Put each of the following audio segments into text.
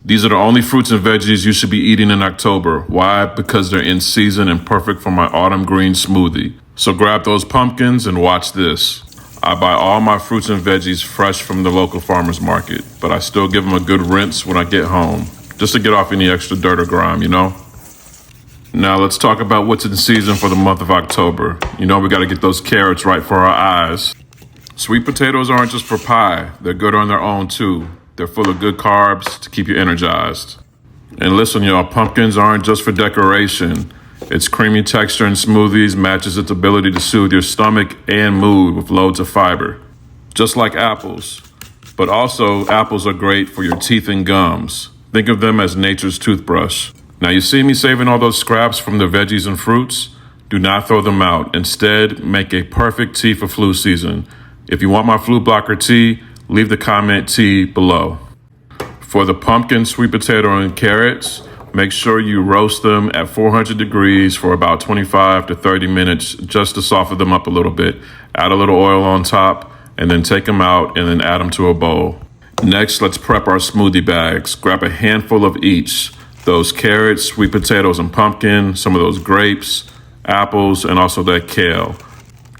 These are the only fruits and veggies you should be eating in October. Why? Because they're in season and perfect for my Autumn Green Smoothie. So grab those pumpkins and watch this. I buy all my fruits and veggies fresh from the local farmer's market, but I still give them a good rinse when I get home, just to get off any extra dirt or grime, you know? Now let's talk about what's in season for the month of October. You know we gotta get those carrots right for our eyes. Sweet potatoes aren't just for pie, they're good on their own too. They're full of good carbs to keep you energized. And listen, y'all, pumpkins aren't just for decoration. Its creamy texture in smoothies matches its ability to soothe your stomach and mood with loads of fiber. Just like apples. But also, apples are great for your teeth and gums. Think of them as nature's toothbrush. Now, you see me saving all those scraps from the veggies and fruits? Do not throw them out. Instead, make a perfect tea for flu season. If you want my flu blocker tea, leave the comment tea below. For the pumpkin, sweet potato, and carrots, make sure you roast them at 400 degrees for about 25 to 30 minutes just to soften them up a little bit. Add a little oil on top and then take them out and then add them to a bowl. Next, let's prep our smoothie bags. Grab a handful of each. Those carrots, sweet potatoes, and pumpkin, some of those grapes, apples, and also that kale.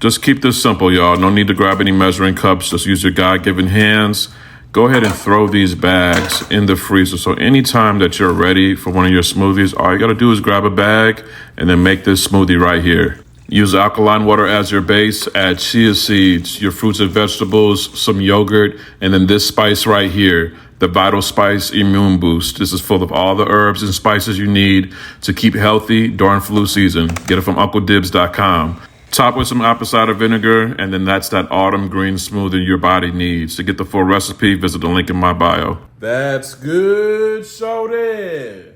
Just keep this simple, y'all. No need to grab any measuring cups. Just use your God-given hands. Go ahead and throw these bags in the freezer. So anytime that you're ready for one of your smoothies, all you gotta do is grab a bag and then make this smoothie right here. Use alkaline water as your base, add chia seeds, your fruits and vegetables, some yogurt, and then this spice right here, the Vital Spice Immune Boost. This is full of all the herbs and spices you need to keep healthy during flu season. Get it from UncleDibbz.com. Top with some apple cider vinegar, and then that's that autumn green smoothie your body needs. To get the full recipe, visit the link in my bio. That's good, shorty.